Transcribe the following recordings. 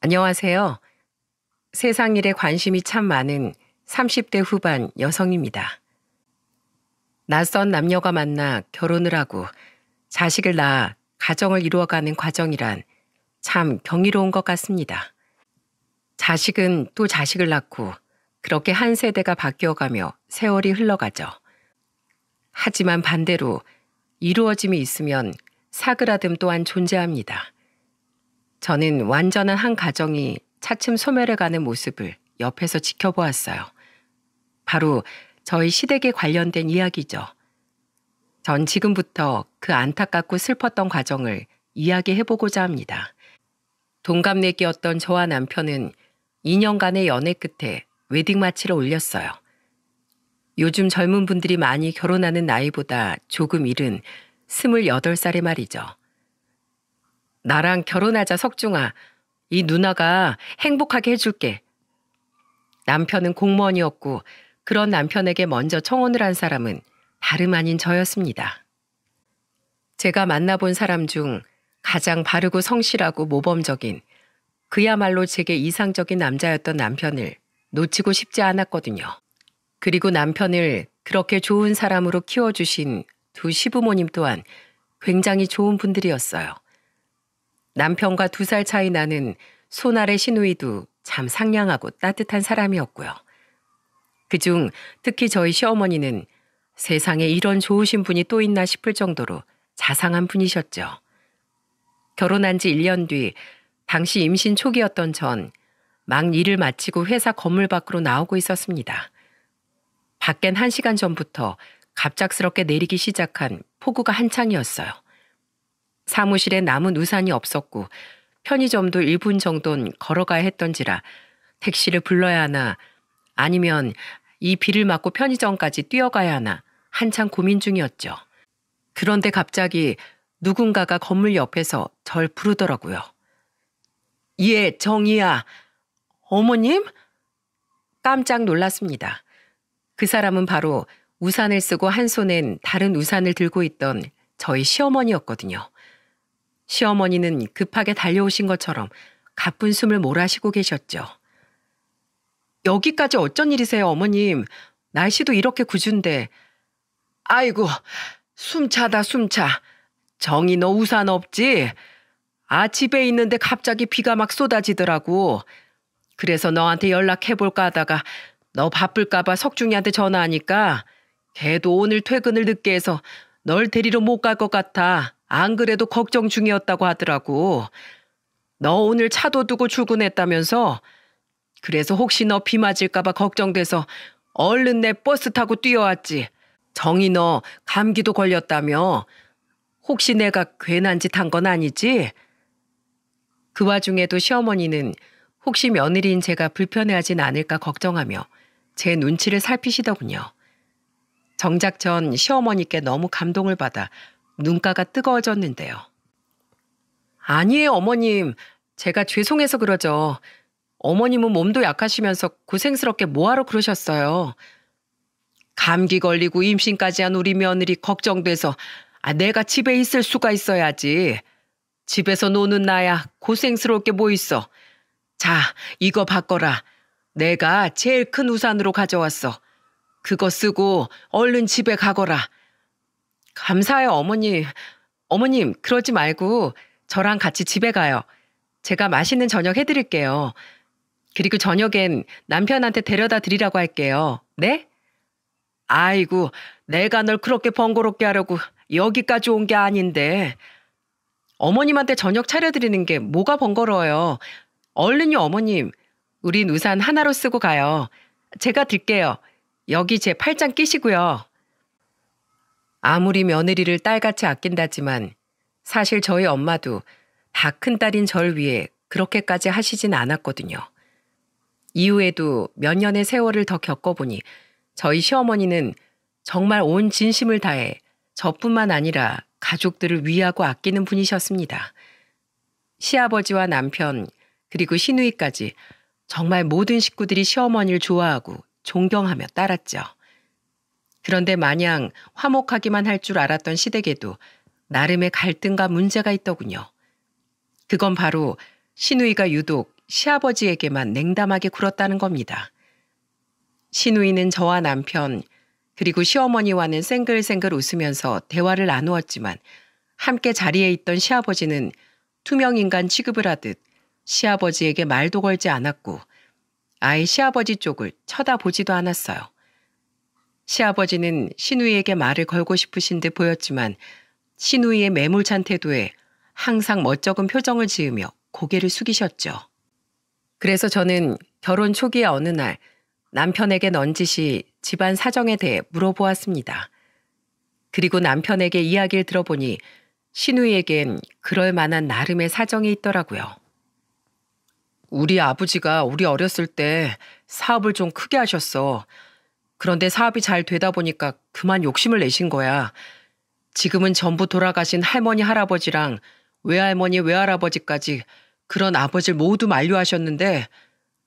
안녕하세요. 세상 일에 관심이 참 많은 30대 후반 여성입니다. 낯선 남녀가 만나 결혼을 하고 자식을 낳아 가정을 이루어가는 과정이란 참 경이로운 것 같습니다. 자식은 또 자식을 낳고 그렇게 한 세대가 바뀌어가며 세월이 흘러가죠. 하지만 반대로 이루어짐이 있으면 사그라듦 또한 존재합니다. 저는 완전한 한 가정이 차츰 소멸해가는 모습을 옆에서 지켜보았어요. 바로 저희 시댁에 관련된 이야기죠. 전 지금부터 그 안타깝고 슬펐던 과정을 이야기해보고자 합니다. 동갑내기였던 저와 남편은 2년간의 연애 끝에 웨딩마치를 올렸어요. 요즘 젊은 분들이 많이 결혼하는 나이보다 조금 이른 28살의 말이죠. 나랑 결혼하자 석중아. 이 누나가 행복하게 해줄게. 남편은 공무원이었고 그런 남편에게 먼저 청혼을 한 사람은 다름 아닌 저였습니다. 제가 만나본 사람 중 가장 바르고 성실하고 모범적인 그야말로 제게 이상적인 남자였던 남편을 놓치고 싶지 않았거든요. 그리고 남편을 그렇게 좋은 사람으로 키워주신 두 시부모님 또한 굉장히 좋은 분들이었어요. 남편과 2살 차이 나는 손아래 시누이도 참 상냥하고 따뜻한 사람이었고요. 그중 특히 저희 시어머니는 세상에 이런 좋으신 분이 또 있나 싶을 정도로 자상한 분이셨죠. 결혼한 지 1년 뒤 당시 임신 초기였던 전 막 일을 마치고 회사 건물 밖으로 나오고 있었습니다. 밖엔 1시간 전부터 갑작스럽게 내리기 시작한 폭우가 한창이었어요. 사무실에 남은 우산이 없었고 편의점도 1분 정도는 걸어가야 했던지라 택시를 불러야 하나 아니면 이 비를 맞고 편의점까지 뛰어가야 하나 한참 고민 중이었죠. 그런데 갑자기 누군가가 건물 옆에서 절 부르더라고요. 예, 정희야. 어머님? 깜짝 놀랐습니다. 그 사람은 바로 우산을 쓰고 한 손엔 다른 우산을 들고 있던 저희 시어머니였거든요. 시어머니는 급하게 달려오신 것처럼 가쁜 숨을 몰아쉬고 계셨죠. 여기까지 어쩐 일이세요, 어머님? 날씨도 이렇게 굿은데. 아이고, 숨차다 숨차. 정희 너 우산 없지? 집에 있는데 갑자기 비가 막 쏟아지더라고. 그래서 너한테 연락해볼까 하다가 너 바쁠까 봐 석중이한테 전화하니까 걔도 오늘 퇴근을 늦게 해서 널 데리러 못 갈 것 같아. 안 그래도 걱정 중이었다고 하더라고. 너 오늘 차도 두고 출근했다면서? 그래서 혹시 너 비 맞을까 봐 걱정돼서 얼른 내 버스 타고 뛰어왔지. 정희 너 감기도 걸렸다며? 혹시 내가 괜한 짓 한 건 아니지? 그 와중에도 시어머니는 혹시 며느리인 제가 불편해하진 않을까 걱정하며 제 눈치를 살피시더군요. 정작 전 시어머니께 너무 감동을 받아 눈가가 뜨거워졌는데요. 아니에요, 어머님. 제가 죄송해서 그러죠. 어머님은 몸도 약하시면서 고생스럽게 뭐하러 그러셨어요. 감기 걸리고 임신까지 한 우리 며느리 걱정돼서 내가 집에 있을 수가 있어야지. 집에서 노는 나야 고생스러울 게 뭐 있어. 자, 이거 바꿔라. 내가 제일 큰 우산으로 가져왔어. 그거 쓰고 얼른 집에 가거라. 감사해요, 어머님. 어머님, 그러지 말고 저랑 같이 집에 가요. 제가 맛있는 저녁 해드릴게요. 그리고 저녁엔 남편한테 데려다 드리라고 할게요. 네? 아이고, 내가 널 그렇게 번거롭게 하려고 여기까지 온 게 아닌데. 어머님한테 저녁 차려드리는 게 뭐가 번거로워요. 얼른요, 어머님. 우린 우산 하나로 쓰고 가요. 제가 들게요. 여기 제 팔짱 끼시고요. 아무리 며느리를 딸같이 아낀다지만 사실 저희 엄마도 다 큰딸인 절 위해 그렇게까지 하시진 않았거든요. 이후에도 몇 년의 세월을 더 겪어보니 저희 시어머니는 정말 온 진심을 다해 저뿐만 아니라 가족들을 위하고 아끼는 분이셨습니다. 시아버지와 남편 그리고 시누이까지 정말 모든 식구들이 시어머니를 좋아하고 존경하며 따랐죠. 그런데 마냥 화목하기만 할 줄 알았던 시댁에도 나름의 갈등과 문제가 있더군요. 그건 바로 시누이가 유독 시아버지에게만 냉담하게 굴었다는 겁니다. 시누이는 저와 남편 그리고 시어머니와는 생글생글 웃으면서 대화를 나누었지만 함께 자리에 있던 시아버지는 투명인간 취급을 하듯 시아버지에게 말도 걸지 않았고 아예 시아버지 쪽을 쳐다보지도 않았어요. 시아버지는 시누이에게 말을 걸고 싶으신 듯 보였지만 시누이의 매몰찬 태도에 항상 멋쩍은 표정을 지으며 고개를 숙이셨죠. 그래서 저는 결혼 초기의 어느 날 남편에게 넌지시 집안 사정에 대해 물어보았습니다. 그리고 남편에게 이야기를 들어보니 시누이에겐 그럴 만한 나름의 사정이 있더라고요. 우리 아버지가 우리 어렸을 때 사업을 좀 크게 하셨어. 그런데 사업이 잘 되다 보니까 그만 욕심을 내신 거야. 지금은 전부 돌아가신 할머니, 할아버지랑 외할머니, 외할아버지까지 그런 아버지를 모두 만류하셨는데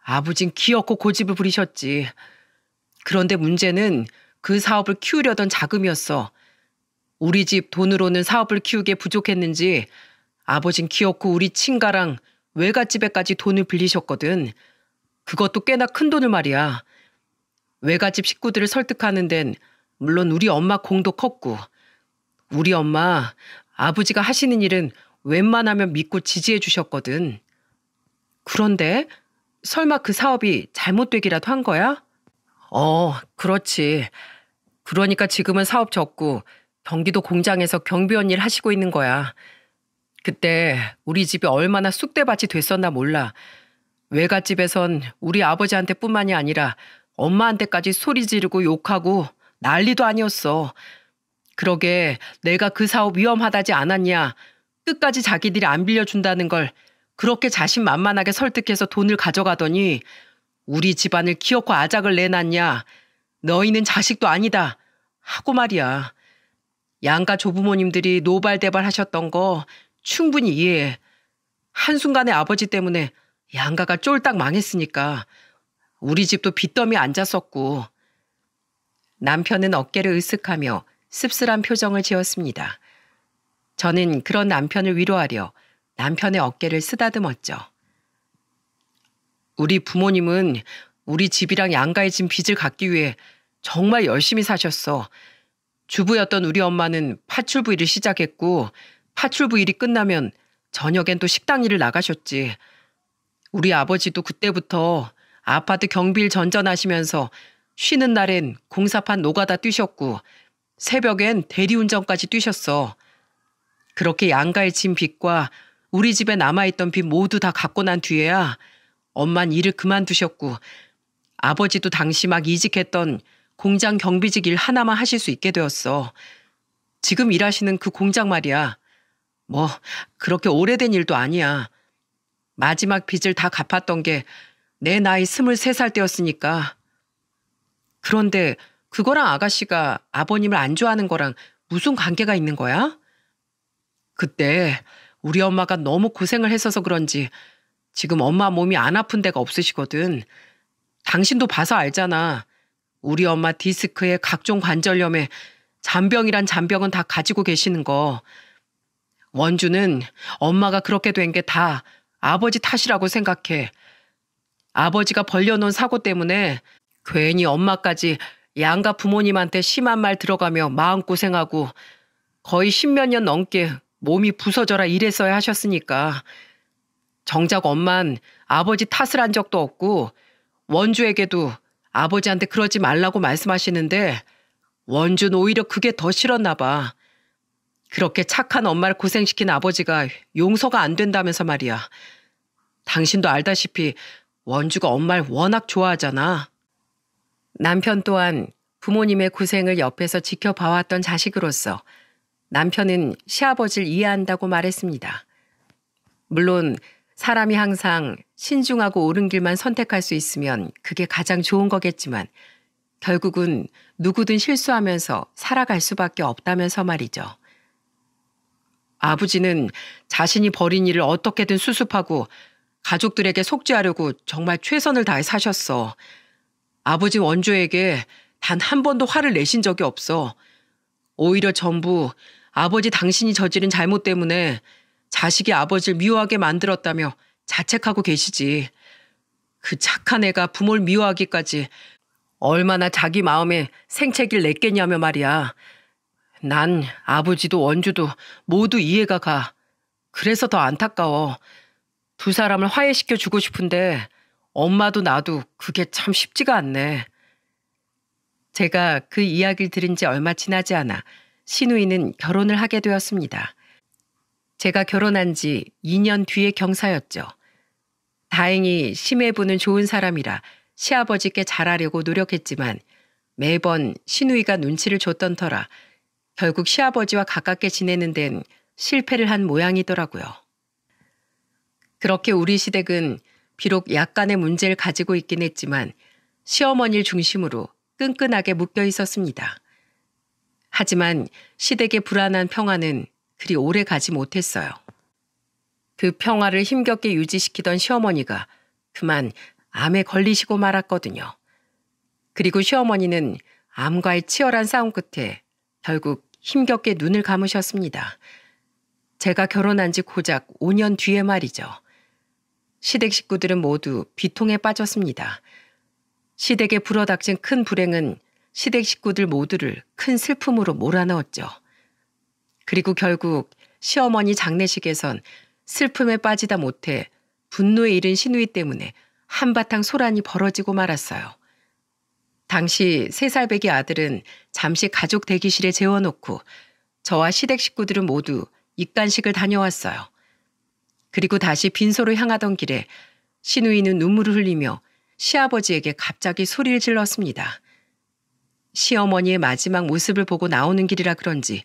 아버진 기어코 고집을 부리셨지. 그런데 문제는 그 사업을 키우려던 자금이었어. 우리 집 돈으로는 사업을 키우기에 부족했는지 아버진 기어코 우리 친가랑 외갓집에까지 돈을 빌리셨거든. 그것도 꽤나 큰 돈을 말이야. 외갓집 식구들을 설득하는 데는 물론 우리 엄마 공도 컸고 우리 엄마 아버지가 하시는 일은 웬만하면 믿고 지지해 주셨거든. 그런데 설마 그 사업이 잘못되기라도 한 거야? 그렇지. 그러니까 지금은 사업 접고 경기도 공장에서 경비원 일 하시고 있는 거야. 그때 우리 집이 얼마나 쑥대밭이 됐었나 몰라. 외갓집에선 우리 아버지한테 뿐만이 아니라 엄마한테까지 소리 지르고 욕하고 난리도 아니었어. 그러게 내가 그 사업 위험하다지 않았냐. 끝까지 자기들이 안 빌려준다는 걸 그렇게 자신만만하게 설득해서 돈을 가져가더니 우리 집안을 기어코 아작을 내놨냐. 너희는 자식도 아니다. 하고 말이야. 양가 조부모님들이 노발대발 하셨던 거 충분히 이해해. 한순간에 아버지 때문에 양가가 쫄딱 망했으니까 우리 집도 빚더미에 앉았었고. 남편은 어깨를 으쓱하며 씁쓸한 표정을 지었습니다. 저는 그런 남편을 위로하려 남편의 어깨를 쓰다듬었죠. 우리 부모님은 우리 집이랑 양가에 진 빚을 갚기 위해 정말 열심히 사셨어. 주부였던 우리 엄마는 파출부 일을 시작했고 파출부 일이 끝나면 저녁엔 또 식당 일을 나가셨지. 우리 아버지도 그때부터 아파트 경비일 전전하시면서 쉬는 날엔 공사판 노가다 뛰셨고 새벽엔 대리운전까지 뛰셨어. 그렇게 양가에 진 빚과 우리 집에 남아있던 빚 모두 다 갚고 난 뒤에야 엄만 일을 그만두셨고 아버지도 당시 막 이직했던 공장 경비직 일 하나만 하실 수 있게 되었어. 지금 일하시는 그 공장 말이야. 뭐 그렇게 오래된 일도 아니야. 마지막 빚을 다 갚았던 게 내 나이 23살 때였으니까. 그런데 그거랑 아가씨가 아버님을 안 좋아하는 거랑 무슨 관계가 있는 거야? 그때 우리 엄마가 너무 고생을 했어서 그런지 지금 엄마 몸이 안 아픈 데가 없으시거든. 당신도 봐서 알잖아. 우리 엄마 디스크에 각종 관절염에 잔병이란 잔병은 다 가지고 계시는 거. 원주는 엄마가 그렇게 된 게 다 아버지 탓이라고 생각해. 아버지가 벌려놓은 사고 때문에 괜히 엄마까지 양가 부모님한테 심한 말 들어가며 마음고생하고 거의 10몇 년 넘게 몸이 부서져라 이랬어야 하셨으니까. 정작 엄만 아버지 탓을 한 적도 없고 원주에게도 아버지한테 그러지 말라고 말씀하시는데 원주는 오히려 그게 더 싫었나 봐. 그렇게 착한 엄마를 고생시킨 아버지가 용서가 안 된다면서 말이야. 당신도 알다시피 원주가 엄마를 워낙 좋아하잖아. 남편 또한 부모님의 고생을 옆에서 지켜봐왔던 자식으로서 남편은 시아버지를 이해한다고 말했습니다. 물론 사람이 항상 신중하고 옳은 길만 선택할 수 있으면 그게 가장 좋은 거겠지만 결국은 누구든 실수하면서 살아갈 수밖에 없다면서 말이죠. 아버지는 자신이 벌인 일을 어떻게든 수습하고 가족들에게 속죄하려고 정말 최선을 다해 사셨어. 아버지 원주에게 단 한 번도 화를 내신 적이 없어. 오히려 전부 아버지 당신이 저지른 잘못 때문에 자식이 아버지를 미워하게 만들었다며 자책하고 계시지. 그 착한 애가 부모를 미워하기까지 얼마나 자기 마음에 생채기를 냈겠냐며 말이야. 난 아버지도 원주도 모두 이해가 가. 그래서 더 안타까워. 두 사람을 화해시켜 주고 싶은데 엄마도 나도 그게 참 쉽지가 않네. 제가 그 이야기를 들은 지 얼마 지나지 않아 신우이는 결혼을 하게 되었습니다. 제가 결혼한 지 2년 뒤의 경사였죠. 다행히 심해부는 좋은 사람이라 시아버지께 잘하려고 노력했지만 매번 신우이가 눈치를 줬던 터라 결국 시아버지와 가깝게 지내는 데는 실패를 한 모양이더라고요. 그렇게 우리 시댁은 비록 약간의 문제를 가지고 있긴 했지만 시어머니를 중심으로 끈끈하게 묶여 있었습니다. 하지만 시댁의 불안한 평화는 그리 오래 가지 못했어요. 그 평화를 힘겹게 유지시키던 시어머니가 그만 암에 걸리시고 말았거든요. 그리고 시어머니는 암과의 치열한 싸움 끝에 결국 힘겹게 눈을 감으셨습니다. 제가 결혼한 지 고작 5년 뒤에 말이죠. 시댁 식구들은 모두 비통에 빠졌습니다. 시댁에 불어닥친 큰 불행은 시댁 식구들 모두를 큰 슬픔으로 몰아넣었죠. 그리고 결국 시어머니 장례식에선 슬픔에 빠지다 못해 분노에 이른 신우이 때문에 한바탕 소란이 벌어지고 말았어요. 당시 3살배기 아들은 잠시 가족 대기실에 재워놓고 저와 시댁 식구들은 모두 입간식을 다녀왔어요. 그리고 다시 빈소로 향하던 길에 신우이는 눈물을 흘리며 시아버지에게 갑자기 소리를 질렀습니다. 시어머니의 마지막 모습을 보고 나오는 길이라 그런지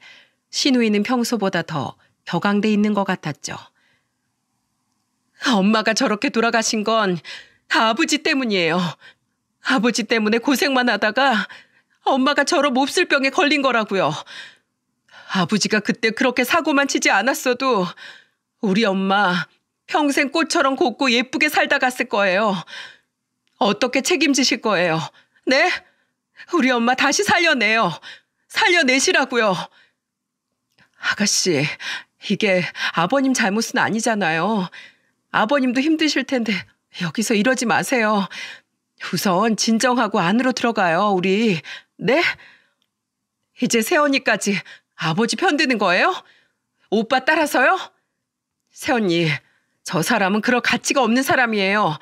신우이는 평소보다 더 격앙돼 있는 것 같았죠. 엄마가 저렇게 돌아가신 건 다 아버지 때문이에요. 아버지 때문에 고생만 하다가 엄마가 저런 몹쓸병에 걸린 거라고요. 아버지가 그때 그렇게 사고만 치지 않았어도 우리 엄마 평생 꽃처럼 곱고 예쁘게 살다 갔을 거예요. 어떻게 책임지실 거예요? 네? 우리 엄마 다시 살려내요. 살려내시라고요. 아가씨, 이게 아버님 잘못은 아니잖아요. 아버님도 힘드실 텐데 여기서 이러지 마세요. 우선 진정하고 안으로 들어가요, 우리. 네? 이제 새언니까지 아버지 편드는 거예요? 오빠 따라서요? 새언니, 저 사람은 그럴 가치가 없는 사람이에요.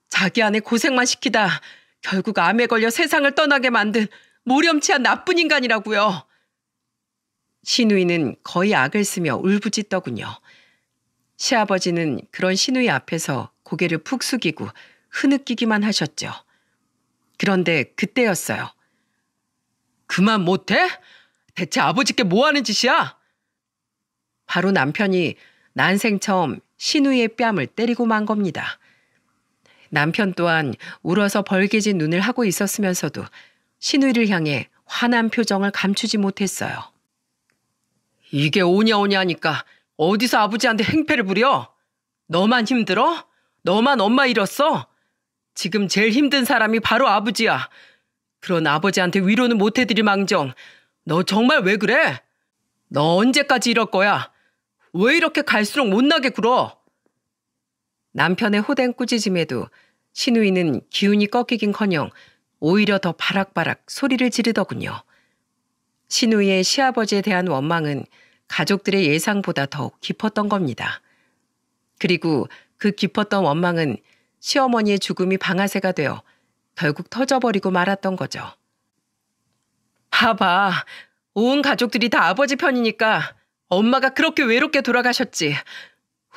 자기 아내 고생만 시키다 결국 암에 걸려 세상을 떠나게 만든 모렴치한 나쁜 인간이라고요. 신우이는 거의 악을 쓰며 울부짖더군요. 시아버지는 그런 신우이 앞에서 고개를 푹 숙이고 흐느끼기만 하셨죠. 그런데 그때였어요. 그만 못해? 대체 아버지께 뭐 하는 짓이야? 바로 남편이 난생 처음 신우이의 뺨을 때리고 만 겁니다. 남편 또한 울어서 벌개진 눈을 하고 있었으면서도 신우이를 향해 화난 표정을 감추지 못했어요. 이게 오냐오냐 하니까 어디서 아버지한테 행패를 부려? 너만 힘들어? 너만 엄마 잃었어? 지금 제일 힘든 사람이 바로 아버지야. 그런 아버지한테 위로는 못 해드릴 망정. 너 정말 왜 그래? 너 언제까지 이럴 거야? 왜 이렇게 갈수록 못나게 굴어? 남편의 호된 꾸짖음에도 신우이는 기운이 꺾이긴커녕 오히려 더 바락바락 소리를 지르더군요. 신우이의 시아버지에 대한 원망은 가족들의 예상보다 더욱 깊었던 겁니다. 그리고 그 깊었던 원망은 시어머니의 죽음이 방아쇠가 되어 결국 터져버리고 말았던 거죠. 봐봐, 온 가족들이 다 아버지 편이니까 엄마가 그렇게 외롭게 돌아가셨지.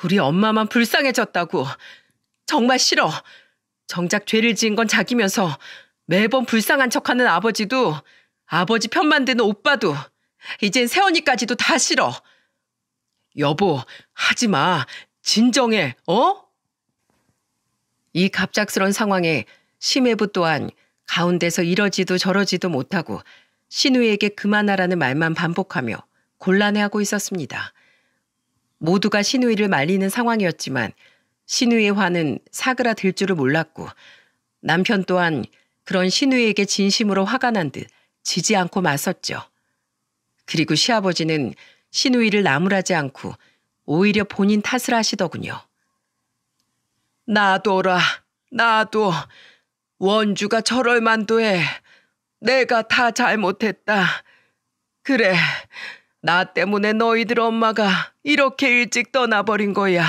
우리 엄마만 불쌍해졌다고. 정말 싫어. 정작 죄를 지은 건 자기면서 매번 불쌍한 척하는 아버지도 아버지 편 만드는 오빠도 이젠 새언니까지도 다 싫어. 여보, 하지마. 진정해, 어? 이 갑작스런 상황에 심해부 또한 가운데서 이러지도 저러지도 못하고 신우에게 그만하라는 말만 반복하며 곤란해하고 있었습니다. 모두가 신우이를 말리는 상황이었지만 신우이의 화는 사그라들 줄을 몰랐고 남편 또한 그런 신우이에게 진심으로 화가 난 듯 지지 않고 맞섰죠. 그리고 시아버지는 신우이를 나무라지 않고 오히려 본인 탓을 하시더군요. 놔둬라, 놔둬. 원주가 저럴 만도 해. 내가 다 잘못했다. 그래, 나 때문에 너희들 엄마가 이렇게 일찍 떠나버린 거야.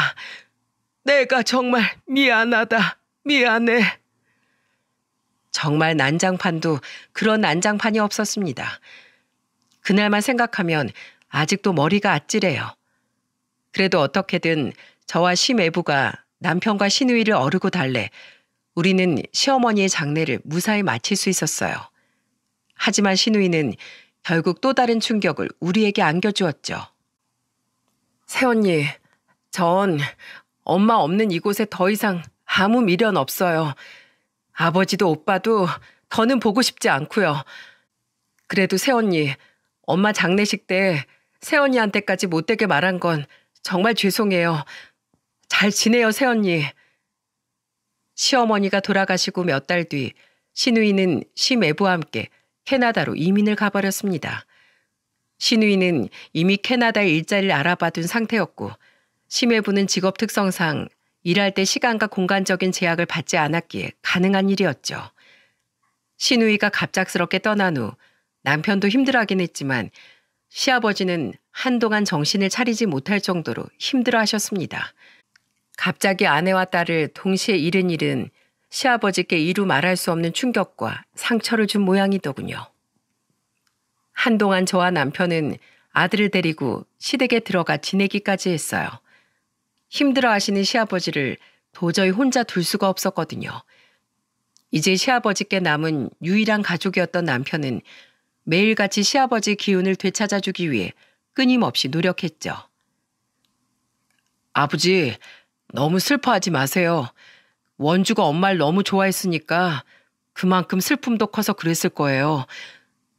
내가 정말 미안하다. 미안해. 정말 난장판도 그런 난장판이 없었습니다. 그날만 생각하면 아직도 머리가 아찔해요. 그래도 어떻게든 저와 시매부가 남편과 시누이를 어르고 달래 우리는 시어머니의 장례를 무사히 마칠 수 있었어요. 하지만 시누이는 결국 또 다른 충격을 우리에게 안겨주었죠. 새언니, 전 엄마 없는 이곳에 더 이상 아무 미련 없어요. 아버지도 오빠도 더는 보고 싶지 않고요. 그래도 새언니, 엄마 장례식 때 새언니한테까지 못되게 말한 건 정말 죄송해요. 잘 지내요, 새언니. 시어머니가 돌아가시고 몇 달 뒤 시누이는 시매부와 함께 캐나다로 이민을 가버렸습니다. 시누이는 이미 캐나다에 일자리를 알아봐둔 상태였고 시매부는 직업 특성상 일할 때 시간과 공간적인 제약을 받지 않았기에 가능한 일이었죠. 시누이가 갑작스럽게 떠난 후 남편도 힘들어하긴 했지만 시아버지는 한동안 정신을 차리지 못할 정도로 힘들어하셨습니다. 갑자기 아내와 딸을 동시에 잃은 일은 시아버지께 이루 말할 수 없는 충격과 상처를 준 모양이더군요. 한동안 저와 남편은 아들을 데리고 시댁에 들어가 지내기까지 했어요. 힘들어하시는 시아버지를 도저히 혼자 둘 수가 없었거든요. 이제 시아버지께 남은 유일한 가족이었던 남편은 매일같이 시아버지 기운을 되찾아주기 위해 끊임없이 노력했죠. 아버지, 너무 슬퍼하지 마세요. 원주가 엄마를 너무 좋아했으니까 그만큼 슬픔도 커서 그랬을 거예요.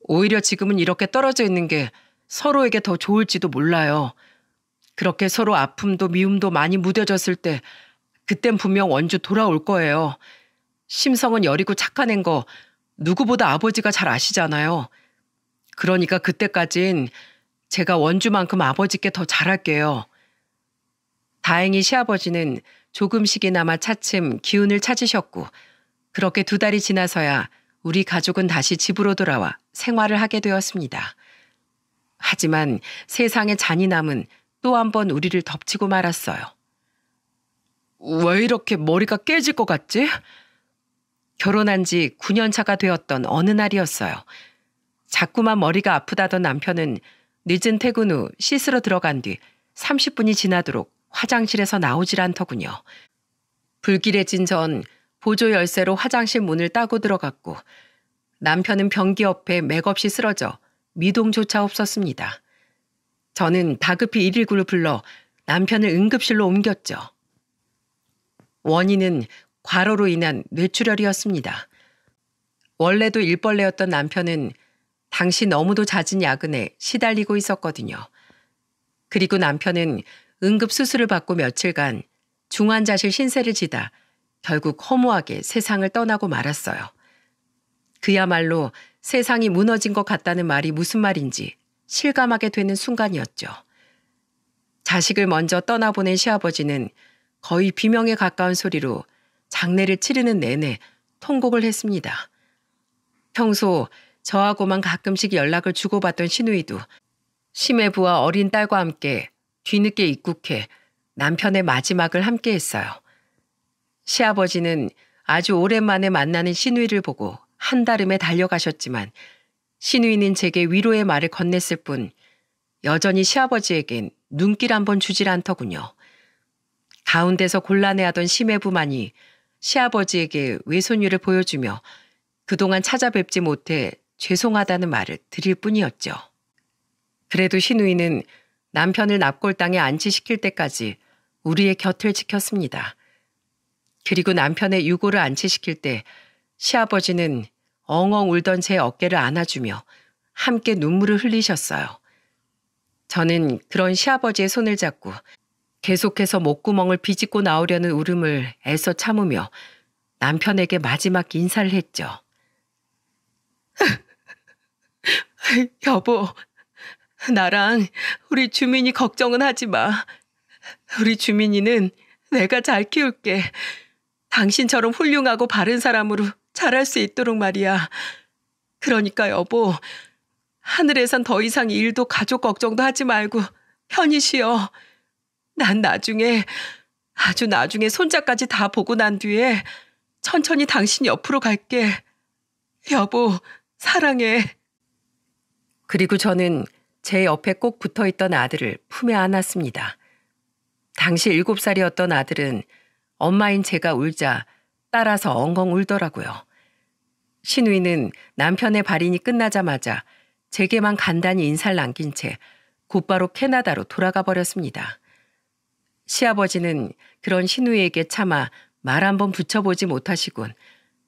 오히려 지금은 이렇게 떨어져 있는 게 서로에게 더 좋을지도 몰라요. 그렇게 서로 아픔도 미움도 많이 무뎌졌을 때 그땐 분명 원주 돌아올 거예요. 심성은 여리고 착한 앤 거 누구보다 아버지가 잘 아시잖아요. 그러니까 그때까진 제가 원주만큼 아버지께 더 잘할게요. 다행히 시아버지는 조금씩이나마 차츰 기운을 찾으셨고 그렇게 2달이 지나서야 우리 가족은 다시 집으로 돌아와 생활을 하게 되었습니다. 하지만 세상의 잔인함은 또 한 번 우리를 덮치고 말았어요. 왜 이렇게 머리가 깨질 것 같지? 결혼한 지 9년 차가 되었던 어느 날이었어요. 자꾸만 머리가 아프다던 남편은 늦은 퇴근 후 씻으러 들어간 뒤 30분이 지나도록 화장실에서 나오질 않더군요. 불길해진 전 보조 열쇠로 화장실 문을 따고 들어갔고 남편은 변기 옆에 맥없이 쓰러져 미동조차 없었습니다. 저는 다급히 119를 불러 남편을 응급실로 옮겼죠. 원인은 과로로 인한 뇌출혈이었습니다. 원래도 일벌레였던 남편은 당시 너무도 잦은 야근에 시달리고 있었거든요. 그리고 남편은 응급수술을 받고 며칠간 중환자실 신세를 지다 결국 허무하게 세상을 떠나고 말았어요. 그야말로 세상이 무너진 것 같다는 말이 무슨 말인지 실감하게 되는 순간이었죠. 자식을 먼저 떠나보낸 시아버지는 거의 비명에 가까운 소리로 장례를 치르는 내내 통곡을 했습니다. 평소 저하고만 가끔씩 연락을 주고받던 시누이도 시매부와 어린 딸과 함께 뒤늦게 입국해 남편의 마지막을 함께 했어요. 시아버지는 아주 오랜만에 만나는 시누이를 보고 한달음에 달려가셨지만 시누이는 제게 위로의 말을 건넸을 뿐 여전히 시아버지에겐 눈길 한 번 주질 않더군요. 가운데서 곤란해하던 시매부만이 시아버지에게 외손녀를 보여주며 그동안 찾아뵙지 못해 죄송하다는 말을 드릴 뿐이었죠. 그래도 시누이는 남편을 납골당에 안치시킬 때까지 우리의 곁을 지켰습니다. 그리고 남편의 유고를 안치시킬 때 시아버지는 엉엉 울던 제 어깨를 안아주며 함께 눈물을 흘리셨어요. 저는 그런 시아버지의 손을 잡고 계속해서 목구멍을 비집고 나오려는 울음을 애써 참으며 남편에게 마지막 인사를 했죠. 여보, 나랑 우리 주민이 걱정은 하지 마. 우리 주민이는 내가 잘 키울게. 당신처럼 훌륭하고 바른 사람으로 자랄 수 있도록 말이야. 그러니까 여보, 하늘에선 더 이상 일도 가족 걱정도 하지 말고 편히 쉬어. 난 나중에, 아주 나중에 손자까지 다 보고 난 뒤에 천천히 당신 옆으로 갈게. 여보, 사랑해. 그리고 저는 제 옆에 꼭 붙어있던 아들을 품에 안았습니다. 당시 7살이었던 아들은 엄마인 제가 울자 따라서 엉엉 울더라고요. 신우이는 남편의 발인이 끝나자마자 제게만 간단히 인사를 남긴 채 곧바로 캐나다로 돌아가 버렸습니다. 시아버지는 그런 신우이에게 차마 말 한 번 붙여보지 못하시곤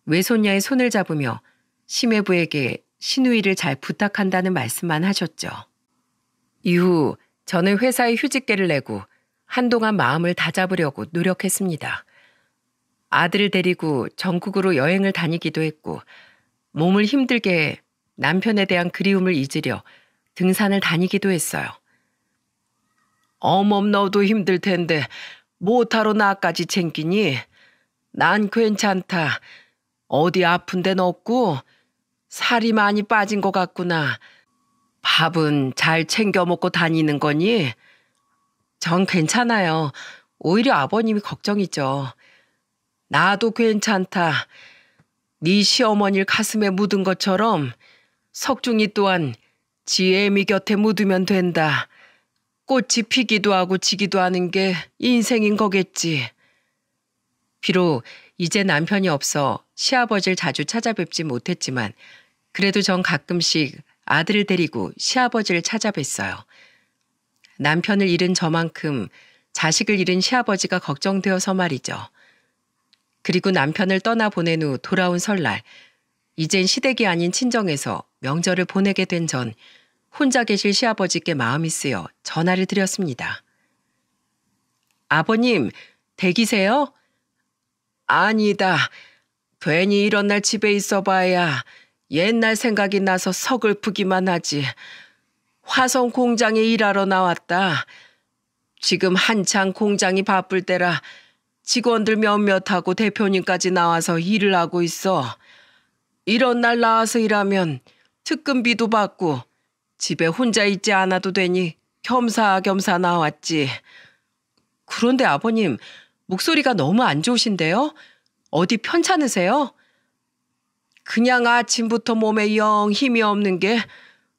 외손녀의 손을 잡으며 심해부에게 신우이를 잘 부탁한다는 말씀만 하셨죠. 이후 저는 회사에 휴직계를 내고 한동안 마음을 다잡으려고 노력했습니다. 아들을 데리고 전국으로 여행을 다니기도 했고 몸을 힘들게 해 남편에 대한 그리움을 잊으려 등산을 다니기도 했어요. 어멈 너도 힘들 텐데 뭐하러 나까지 챙기니? 난 괜찮다. 어디 아픈 데는 없고 살이 많이 빠진 것 같구나. 밥은 잘 챙겨 먹고 다니는 거니? 전 괜찮아요. 오히려 아버님이 걱정이죠. 나도 괜찮다. 네 시어머니를 가슴에 묻은 것처럼 석중이 또한 지 애미 곁에 묻으면 된다. 꽃이 피기도 하고 지기도 하는 게 인생인 거겠지. 비록 이제 남편이 없어 시아버지를 자주 찾아뵙지 못했지만 그래도 전 가끔씩 아들을 데리고 시아버지를 찾아뵀어요. 남편을 잃은 저만큼 자식을 잃은 시아버지가 걱정되어서 말이죠. 그리고 남편을 떠나보낸 후 돌아온 설날, 이젠 시댁이 아닌 친정에서 명절을 보내게 된 전 혼자 계실 시아버지께 마음이 쓰여 전화를 드렸습니다. 아버님, 댁이세요? 아니다. 괜히 이런 날 집에 있어 봐야 옛날 생각이 나서 서글프기만 하지. 화성 공장에 일하러 나왔다. 지금 한창 공장이 바쁠 때라 직원들 몇몇하고 대표님까지 나와서 일을 하고 있어. 이런 날 나와서 일하면 특근비도 받고 집에 혼자 있지 않아도 되니 겸사겸사 나왔지. 그런데 아버님, 목소리가 너무 안 좋으신데요? 어디 편찮으세요? 그냥 아침부터 몸에 영 힘이 없는 게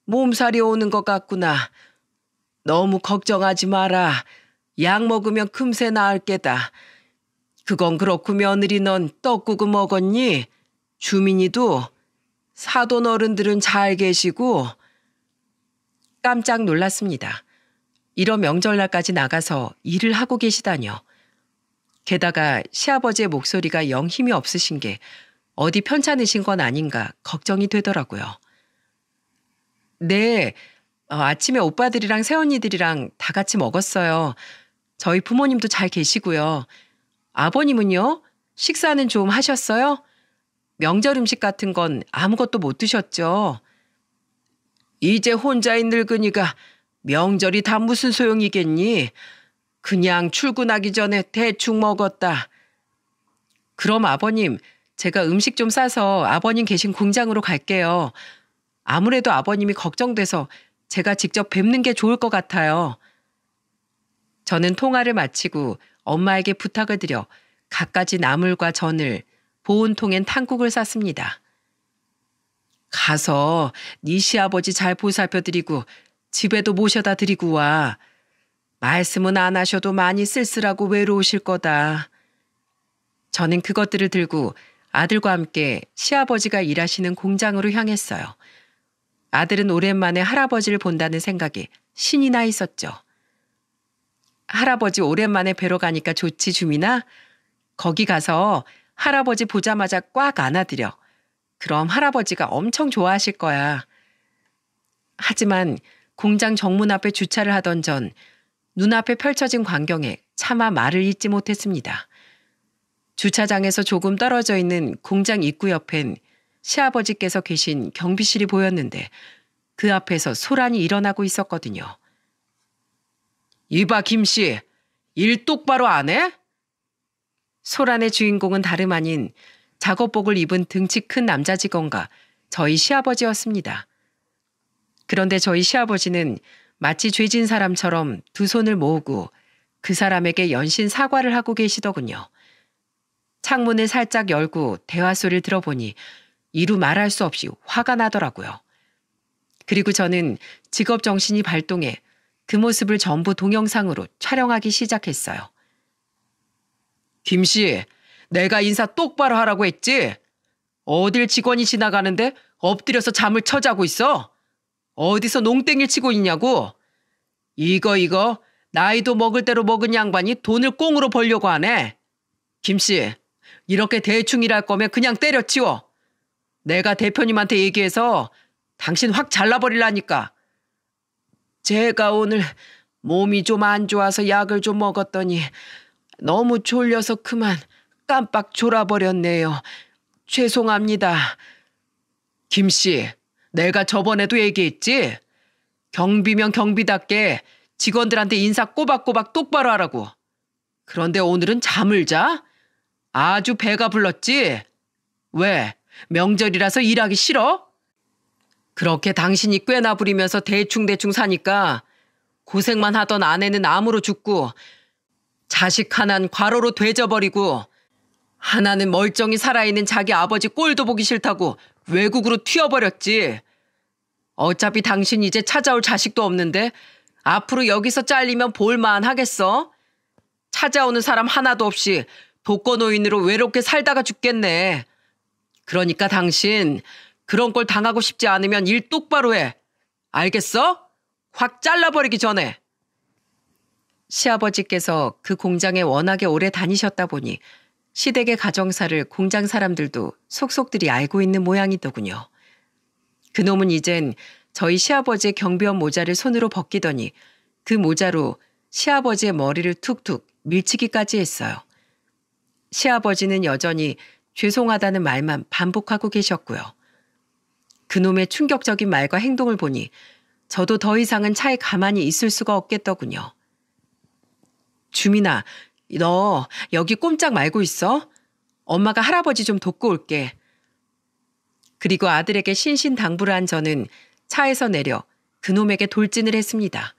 몸살이 오는 것 같구나. 너무 걱정하지 마라. 약 먹으면 금세 나을 게다. 그건 그렇고 며느리 넌 떡국은 먹었니? 주민이도 사돈 어른들은 잘 계시고. 깜짝 놀랐습니다. 이런 명절날까지 나가서 일을 하고 계시다뇨. 게다가 시아버지의 목소리가 영 힘이 없으신 게 어디 편찮으신 건 아닌가 걱정이 되더라고요. 네, 아침에 오빠들이랑 새언니들이랑 다 같이 먹었어요. 저희 부모님도 잘 계시고요. 아버님은요? 식사는 좀 하셨어요? 명절 음식 같은 건 아무것도 못 드셨죠? 이제 혼자인 늙은이가 명절이 다 무슨 소용이겠니? 그냥 출근하기 전에 대충 먹었다. 그럼 아버님, 제가 음식 좀 싸서 아버님 계신 공장으로 갈게요. 아무래도 아버님이 걱정돼서 제가 직접 뵙는 게 좋을 것 같아요. 저는 통화를 마치고 엄마에게 부탁을 드려 갖가지 나물과 전을 보온통엔 탕국을 쌌습니다. 가서 네 시아버지 잘 보살펴드리고 집에도 모셔다 드리고 와. 말씀은 안 하셔도 많이 쓸쓸하고 외로우실 거다. 저는 그것들을 들고 아들과 함께 시아버지가 일하시는 공장으로 향했어요. 아들은 오랜만에 할아버지를 본다는 생각에 신이 나 있었죠. 할아버지 오랜만에 뵈러 가니까 좋지, 주민아? 거기 가서 할아버지 보자마자 꽉 안아드려. 그럼 할아버지가 엄청 좋아하실 거야. 하지만 공장 정문 앞에 주차를 하던 전 눈앞에 펼쳐진 광경에 차마 말을 잇지 못했습니다. 주차장에서 조금 떨어져 있는 공장 입구 옆엔 시아버지께서 계신 경비실이 보였는데 그 앞에서 소란이 일어나고 있었거든요. 이봐 김씨, 일 똑바로 안 해? 소란의 주인공은 다름 아닌 작업복을 입은 등치 큰 남자 직원과 저희 시아버지였습니다. 그런데 저희 시아버지는 마치 죄진 사람처럼 두 손을 모으고 그 사람에게 연신 사과를 하고 계시더군요. 창문을 살짝 열고 대화 소리를 들어보니 이루 말할 수 없이 화가 나더라고요. 그리고 저는 직업 정신이 발동해 그 모습을 전부 동영상으로 촬영하기 시작했어요. 김씨, 내가 인사 똑바로 하라고 했지? 어딜 직원이 지나가는데 엎드려서 잠을 쳐자고 있어? 어디서 농땡이를 치고 있냐고? 이거 나이도 먹을 대로 먹은 양반이 돈을 꽁으로 벌려고 하네. 김씨, 이렇게 대충 일할 거면 그냥 때려치워. 내가 대표님한테 얘기해서 당신 확 잘라버리라니까. 제가 오늘 몸이 좀 안 좋아서 약을 좀 먹었더니 너무 졸려서 그만 깜빡 졸아버렸네요. 죄송합니다. 김씨, 내가 저번에도 얘기했지? 경비면 경비답게 직원들한테 인사 꼬박꼬박 똑바로 하라고. 그런데 오늘은 잠을 자? 아주 배가 불렀지? 왜? 명절이라서 일하기 싫어? 그렇게 당신이 꽤나 부리면서 대충대충 사니까 고생만 하던 아내는 암으로 죽고 자식 하나는 과로로 되져버리고 하나는 멀쩡히 살아있는 자기 아버지 꼴도 보기 싫다고 외국으로 튀어버렸지. 어차피 당신 이제 찾아올 자식도 없는데 앞으로 여기서 잘리면 볼만 하겠어? 찾아오는 사람 하나도 없이 독거노인으로 외롭게 살다가 죽겠네. 그러니까 당신 그런 걸 당하고 싶지 않으면 일 똑바로 해. 알겠어? 확 잘라버리기 전에. 시아버지께서 그 공장에 워낙에 오래 다니셨다 보니 시댁의 가정사를 공장 사람들도 속속들이 알고 있는 모양이더군요. 그놈은 이젠 저희 시아버지의 경비원 모자를 손으로 벗기더니 그 모자로 시아버지의 머리를 툭툭 밀치기까지 했어요. 시아버지는 여전히 죄송하다는 말만 반복하고 계셨고요. 그놈의 충격적인 말과 행동을 보니 저도 더 이상은 차에 가만히 있을 수가 없겠더군요. 주민아, 너 여기 꼼짝 말고 있어? 엄마가 할아버지 좀 돕고 올게. 그리고 아들에게 신신당부를 한 저는 차에서 내려 그놈에게 돌진을 했습니다.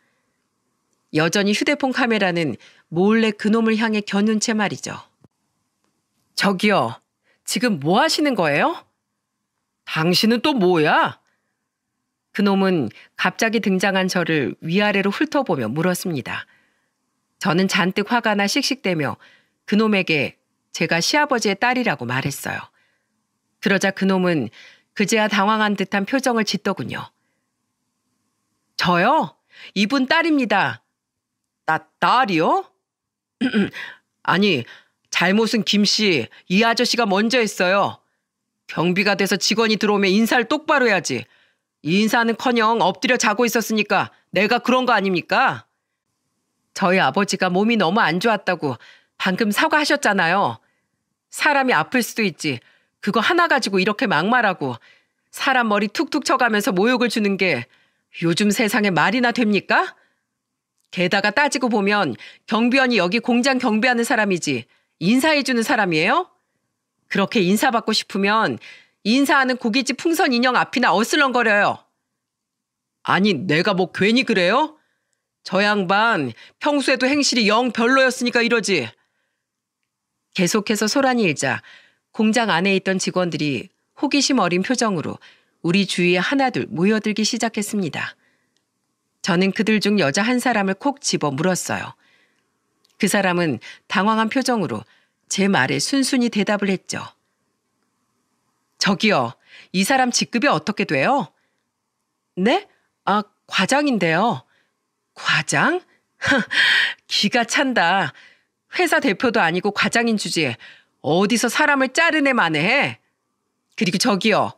여전히 휴대폰 카메라는 몰래 그놈을 향해 겨눈 채 말이죠. 저기요, 지금 뭐 하시는 거예요? 당신은 또 뭐야? 그놈은 갑자기 등장한 저를 위아래로 훑어보며 물었습니다. 저는 잔뜩 화가 나 씩씩대며 그놈에게 제가 시아버지의 딸이라고 말했어요. 그러자 그놈은 그제야 당황한 듯한 표정을 짓더군요. 저요? 이분 딸입니다. 딸이요? 아니, 잘못은 김씨, 이 아저씨가 먼저 했어요. 경비가 돼서 직원이 들어오면 인사를 똑바로 해야지. 인사는커녕 엎드려 자고 있었으니까 내가 그런 거 아닙니까? 저희 아버지가 몸이 너무 안 좋았다고 방금 사과하셨잖아요. 사람이 아플 수도 있지. 그거 하나 가지고 이렇게 막말하고 사람 머리 툭툭 쳐가면서 모욕을 주는 게 요즘 세상에 말이나 됩니까? 게다가 따지고 보면 경비원이 여기 공장 경비하는 사람이지 인사해주는 사람이에요? 그렇게 인사받고 싶으면 인사하는 고깃집 풍선 인형 앞이나 어슬렁거려요. 아니, 내가 뭐 괜히 그래요? 저 양반 평소에도 행실이 영 별로였으니까 이러지. 계속해서 소란이 일자 공장 안에 있던 직원들이 호기심 어린 표정으로 우리 주위에 하나둘 모여들기 시작했습니다. 저는 그들 중 여자 한 사람을 콕 집어 물었어요. 그 사람은 당황한 표정으로 제 말에 순순히 대답을 했죠. 저기요, 이 사람 직급이 어떻게 돼요? 네? 과장인데요. 과장? 기가 찬다. 회사 대표도 아니고 과장인 주제에 어디서 사람을 자르네 마네. 그리고 저기요,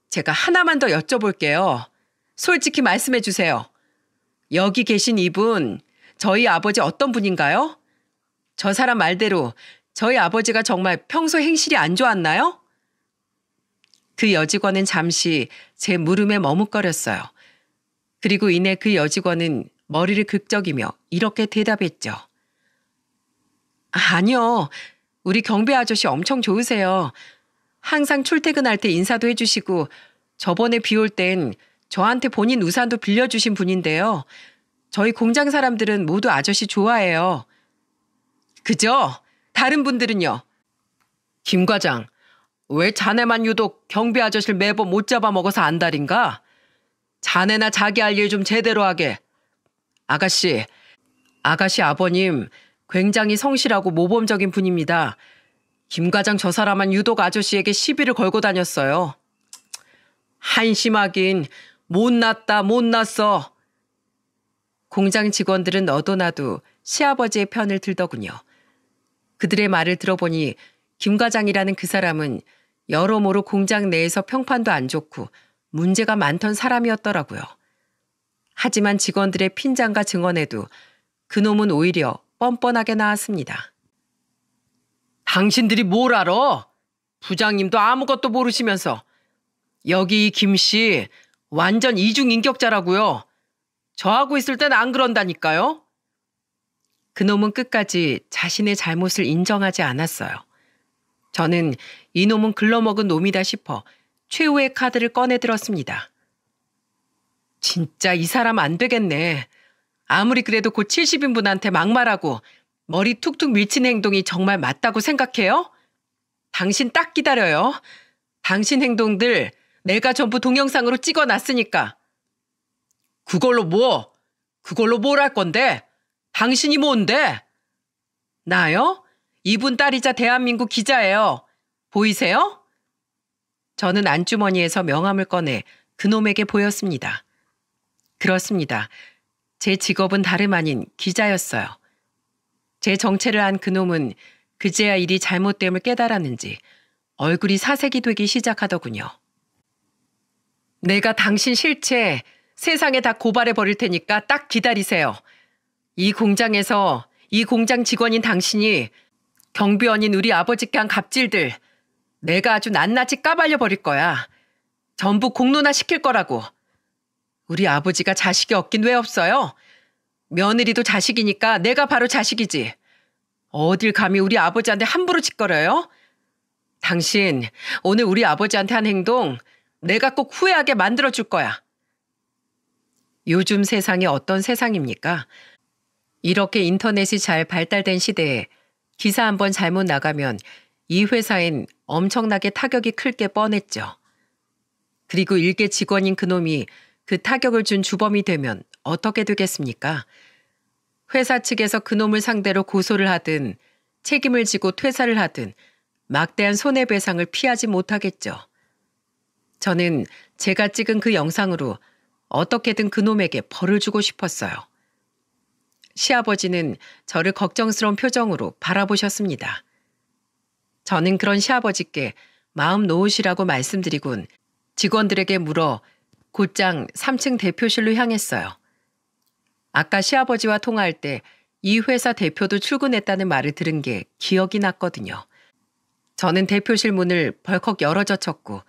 제가 하나만 더 여쭤볼게요. 솔직히 말씀해 주세요. 여기 계신 이분, 저희 아버지 어떤 분인가요? 저 사람 말대로 저희 아버지가 정말 평소 행실이 안 좋았나요? 그 여직원은 잠시 제 물음에 머뭇거렸어요. 그리고 이내 그 여직원은 머리를 극적이며 이렇게 대답했죠. 아니요. 우리 경비 아저씨 엄청 좋으세요. 항상 출퇴근할 때 인사도 해주시고 저번에 비 올 땐 저한테 본인 우산도 빌려주신 분인데요. 저희 공장 사람들은 모두 아저씨 좋아해요. 그죠? 다른 분들은요? 김 과장, 왜 자네만 유독 경비 아저씨를 매번 못 잡아먹어서 안달인가? 자네나 자기 할 일 좀 제대로 하게. 아가씨 아버님 굉장히 성실하고 모범적인 분입니다. 김 과장 저 사람은 유독 아저씨에게 시비를 걸고 다녔어요. 한심하긴 못났어. 공장 직원들은 너도 나도 시아버지의 편을 들더군요. 그들의 말을 들어보니 김 과장이라는 그 사람은 여러모로 공장 내에서 평판도 안 좋고 문제가 많던 사람이었더라고요. 하지만 직원들의 핀잔과 증언에도 그놈은 오히려 뻔뻔하게 나왔습니다. 당신들이 뭘 알아? 부장님도 아무것도 모르시면서. 여기 이 김씨 완전 이중인격자라고요. 저하고 있을 땐 안 그런다니까요. 그놈은 끝까지 자신의 잘못을 인정하지 않았어요. 저는 이놈은 글러먹은 놈이다 싶어 최후의 카드를 꺼내들었습니다. 진짜 이 사람 안 되겠네. 아무리 그래도 곧 70인분한테 막말하고 머리 툭툭 밀치는 행동이 정말 맞다고 생각해요? 당신 딱 기다려요. 당신 행동들 내가 전부 동영상으로 찍어놨으니까. 그걸로 뭘 할 건데? 당신이 뭔데? 나요? 이분 딸이자 대한민국 기자예요. 보이세요? 저는 안주머니에서 명함을 꺼내 그놈에게 보였습니다. 그렇습니다. 제 직업은 다름 아닌 기자였어요. 제 정체를 안 그놈은 그제야 일이 잘못됨을 깨달았는지 얼굴이 사색이 되기 시작하더군요. 내가 당신 실체 세상에 다 고발해 버릴 테니까 딱 기다리세요. 이 공장에서 이 공장 직원인 당신이 경비원인 우리 아버지께 한 갑질들 내가 아주 낱낱이 까발려 버릴 거야. 전부 공론화 시킬 거라고. 우리 아버지가 자식이 없긴 왜 없어요? 며느리도 자식이니까 내가 바로 자식이지. 어딜 감히 우리 아버지한테 함부로 짓거려요? 당신 오늘 우리 아버지한테 한 행동 내가 꼭 후회하게 만들어줄 거야. 요즘 세상이 어떤 세상입니까? 이렇게 인터넷이 잘 발달된 시대에 기사 한번 잘못 나가면 이 회사엔 엄청나게 타격이 클 게 뻔했죠. 그리고 일개 직원인 그놈이 그 타격을 준 주범이 되면 어떻게 되겠습니까? 회사 측에서 그놈을 상대로 고소를 하든 책임을 지고 퇴사를 하든 막대한 손해배상을 피하지 못하겠죠. 저는 제가 찍은 그 영상으로 어떻게든 그놈에게 벌을 주고 싶었어요. 시아버지는 저를 걱정스러운 표정으로 바라보셨습니다. 저는 그런 시아버지께 마음 놓으시라고 말씀드리곤 직원들에게 물어 곧장 3층 대표실로 향했어요. 아까 시아버지와 통화할 때 이 회사 대표도 출근했다는 말을 들은 게 기억이 났거든요. 저는 대표실 문을 벌컥 열어젖혔고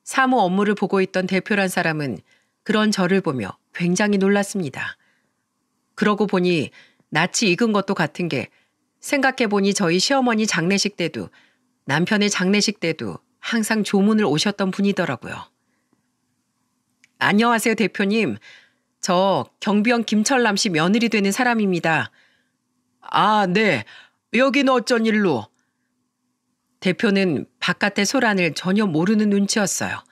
사무 업무를 보고 있던 대표란 사람은 그런 저를 보며 굉장히 놀랐습니다. 그러고 보니 낯이 익은 것도 같은 게 생각해보니 저희 시어머니 장례식 때도 남편의 장례식 때도 항상 조문을 오셨던 분이더라고요. 안녕하세요, 대표님. 저 경비원 김철남 씨 며느리 되는 사람입니다. 아, 네. 여긴 어쩐 일로? 대표는 바깥의 소란을 전혀 모르는 눈치였어요.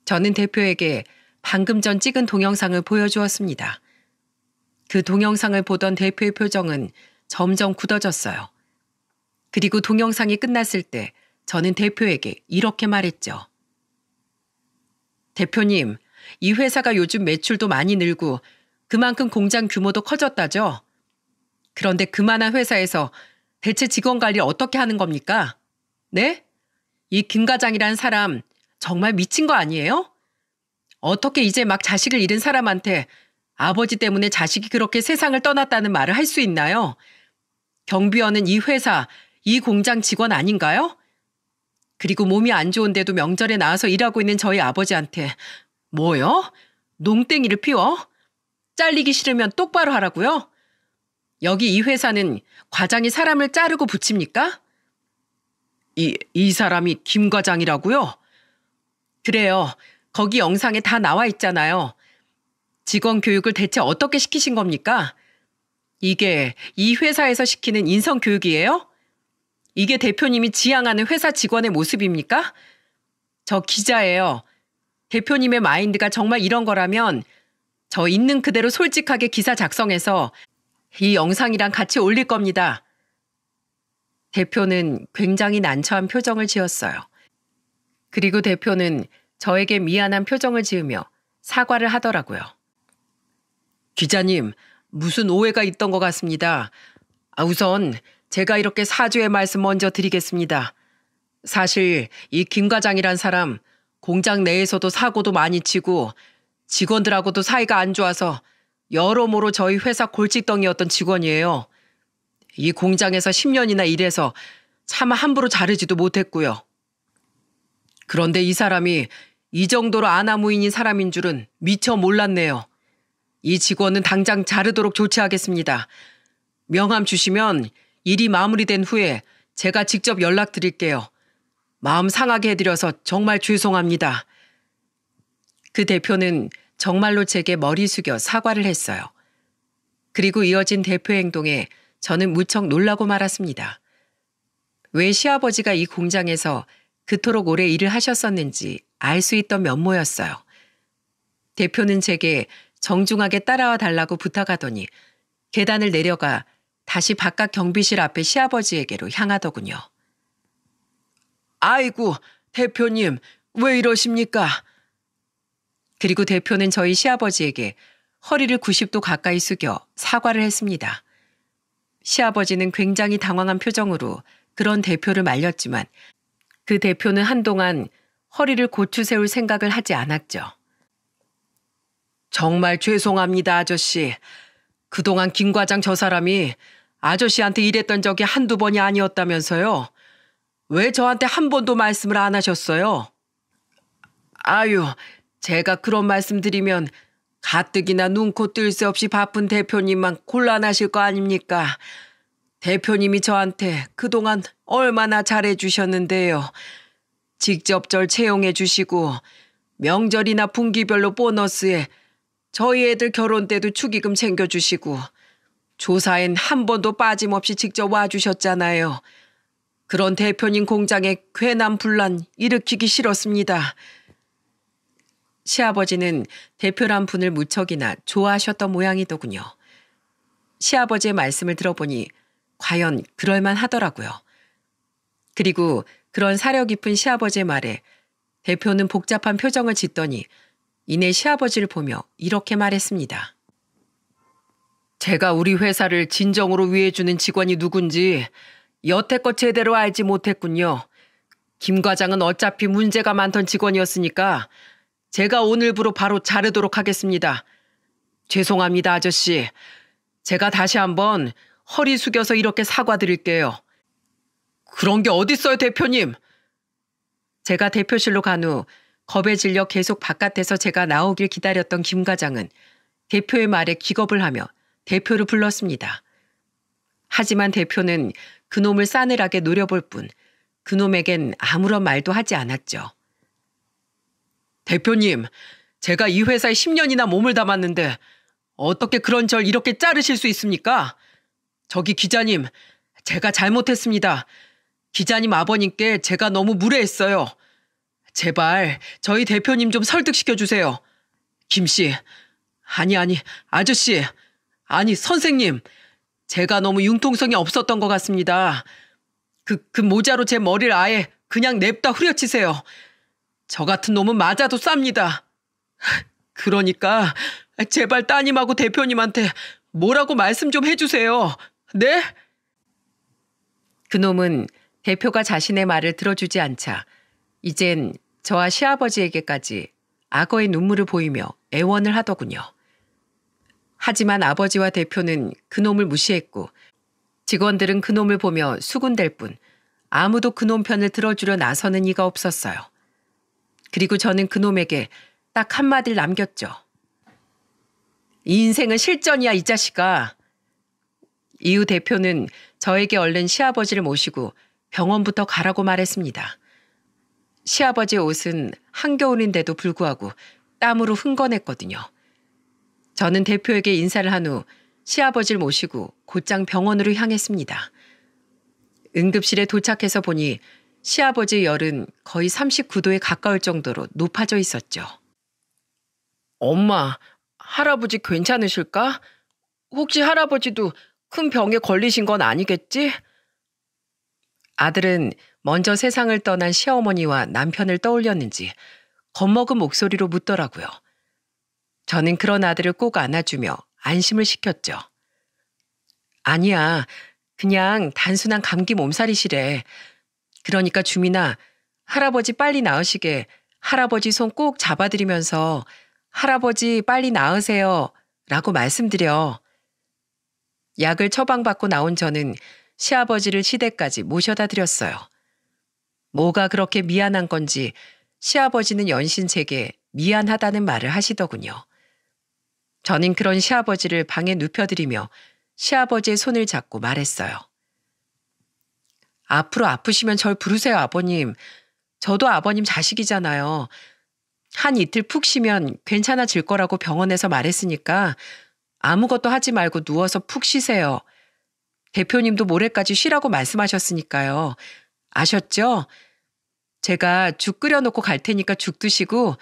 저는 대표에게 방금 전 찍은 동영상을 보여주었습니다. 그 동영상을 보던 대표의 표정은 점점 굳어졌어요. 그리고 동영상이 끝났을 때 저는 대표에게 이렇게 말했죠. 대표님, 이 회사가 요즘 매출도 많이 늘고 그만큼 공장 규모도 커졌다죠? 그런데 그만한 회사에서 대체 직원 관리를 어떻게 하는 겁니까? 네? 이 김 과장이란 사람 정말 미친 거 아니에요? 어떻게 이제 막 자식을 잃은 사람한테 아버지 때문에 자식이 그렇게 세상을 떠났다는 말을 할 수 있나요? 경비원은 이 회사, 이 공장 직원 아닌가요? 그리고 몸이 안 좋은데도 명절에 나와서 일하고 있는 저희 아버지한테 뭐요? 농땡이를 피워? 잘리기 싫으면 똑바로 하라고요? 여기 이 회사는 과장이 사람을 자르고 붙입니까? 이 사람이 김 과장이라고요? 그래요. 거기 영상에 다 나와 있잖아요. 직원 교육을 대체 어떻게 시키신 겁니까? 이게 이 회사에서 시키는 인성 교육이에요? 이게 대표님이 지향하는 회사 직원의 모습입니까? 저 기자예요. 대표님의 마인드가 정말 이런 거라면 저 있는 그대로 솔직하게 기사 작성해서 이 영상이랑 같이 올릴 겁니다. 대표는 굉장히 난처한 표정을 지었어요. 그리고 대표는 저에게 미안한 표정을 지으며 사과를 하더라고요. 기자님, 무슨 오해가 있던 것 같습니다. 우선 제가 이렇게 사죄의 말씀 먼저 드리겠습니다. 사실 이 김 과장이란 사람 공장 내에서도 사고도 많이 치고 직원들하고도 사이가 안 좋아서 여러모로 저희 회사 골칫덩이였던 직원이에요. 이 공장에서 10년이나 일해서 차마 함부로 자르지도 못했고요. 그런데 이 사람이 이 정도로 아나무인인 사람인 줄은 미처 몰랐네요. 이 직원은 당장 자르도록 조치하겠습니다. 명함 주시면 일이 마무리된 후에 제가 직접 연락드릴게요. 마음 상하게 해드려서 정말 죄송합니다. 그 대표는 정말로 제게 머리 숙여 사과를 했어요. 그리고 이어진 대표 행동에 저는 무척 놀라고 말았습니다. 왜 시아버지가 이 공장에서 그토록 오래 일을 하셨었는지 알 수 있던 면모였어요. 대표는 제게 정중하게 따라와 달라고 부탁하더니 계단을 내려가 다시 바깥 경비실 앞에 시아버지에게로 향하더군요. 아이고, 대표님, 왜 이러십니까? 그리고 대표는 저희 시아버지에게 허리를 90도 가까이 숙여 사과를 했습니다. 시아버지는 굉장히 당황한 표정으로 그런 대표를 말렸지만 그 대표는 한동안 허리를 고추 세울 생각을 하지 않았죠. 정말 죄송합니다, 아저씨. 그동안 김 과장 저 사람이 아저씨한테 이랬던 적이 한두 번이 아니었다면서요. 왜 저한테 한 번도 말씀을 안 하셨어요? 아유, 제가 그런 말씀 드리면 가뜩이나 눈코 뜰 새 없이 바쁜 대표님만 곤란하실 거 아닙니까? 대표님이 저한테 그동안 얼마나 잘해주셨는데요. 직접 절 채용해 주시고 명절이나 분기별로 보너스에 저희 애들 결혼 때도 축의금 챙겨주시고 조사엔 한 번도 빠짐없이 직접 와주셨잖아요. 그런 대표님 공장에 괜한 분란 일으키기 싫었습니다. 시아버지는 대표란 분을 무척이나 좋아하셨던 모양이더군요. 시아버지의 말씀을 들어보니 과연 그럴만 하더라고요. 그리고 그런 사려 깊은 시아버지의 말에 대표는 복잡한 표정을 짓더니 이내 시아버지를 보며 이렇게 말했습니다. 제가 우리 회사를 진정으로 위해주는 직원이 누군지 여태껏 제대로 알지 못했군요. 김 과장은 어차피 문제가 많던 직원이었으니까 제가 오늘부로 바로 자르도록 하겠습니다. 죄송합니다, 아저씨. 제가 다시 한번 허리 숙여서 이렇게 사과드릴게요. 그런 게 어딨어요, 대표님? 제가 대표실로 간 후 겁에 질려 계속 바깥에서 제가 나오길 기다렸던 김 과장은 대표의 말에 기겁을 하며 대표를 불렀습니다. 하지만 대표는 그놈을 싸늘하게 노려볼 뿐 그놈에겐 아무런 말도 하지 않았죠. 대표님, 제가 이 회사에 10년이나 몸을 담았는데 어떻게 그런 절 이렇게 자르실 수 있습니까? 저기 기자님, 제가 잘못했습니다. 기자님 아버님께 제가 너무 무례했어요. 제발 저희 대표님 좀 설득시켜 주세요. 김 씨, 아니, 아저씨, 아니 선생님, 제가 너무 융통성이 없었던 것 같습니다. 그 모자로 제 머리를 아예 그냥 냅다 후려치세요. 저 같은 놈은 맞아도 쌉니다. 그러니까 제발 따님하고 대표님한테 뭐라고 말씀 좀 해주세요. 네? 그놈은 대표가 자신의 말을 들어주지 않자 이젠 저와 시아버지에게까지 악어의 눈물을 보이며 애원을 하더군요. 하지만 아버지와 대표는 그놈을 무시했고 직원들은 그놈을 보며 수군댈 뿐 아무도 그놈 편을 들어주려 나서는 이가 없었어요. 그리고 저는 그놈에게 딱 한마디를 남겼죠. 이 인생은 실전이야, 이 자식아. 이후 대표는 저에게 얼른 시아버지를 모시고 병원부터 가라고 말했습니다. 시아버지의 옷은 한겨울인데도 불구하고 땀으로 흥건했거든요. 저는 대표에게 인사를 한 후 시아버지를 모시고 곧장 병원으로 향했습니다. 응급실에 도착해서 보니 시아버지의 열은 거의 39도에 가까울 정도로 높아져 있었죠. 엄마, 할아버지 괜찮으실까? 혹시 할아버지도 큰 병에 걸리신 건 아니겠지? 아들은 먼저 세상을 떠난 시어머니와 남편을 떠올렸는지 겁먹은 목소리로 묻더라고요. 저는 그런 아들을 꼭 안아주며 안심을 시켰죠. 아니야, 그냥 단순한 감기 몸살이시래. 그러니까 주민아, 할아버지 빨리 나으시게 할아버지 손 꼭 잡아드리면서 할아버지 빨리 나으세요 라고 말씀드려. 약을 처방받고 나온 저는 시아버지를 시댁까지 모셔다 드렸어요. 뭐가 그렇게 미안한 건지 시아버지는 연신 제게 미안하다는 말을 하시더군요. 저는 그런 시아버지를 방에 눕혀드리며 시아버지의 손을 잡고 말했어요. 앞으로 아프시면 절 부르세요, 아버님. 저도 아버님 자식이잖아요. 한 이틀 푹 쉬면 괜찮아질 거라고 병원에서 말했으니까 아무것도 하지 말고 누워서 푹 쉬세요. 대표님도 모레까지 쉬라고 말씀하셨으니까요. 아셨죠? 제가 죽 끓여놓고 갈 테니까 죽 드시고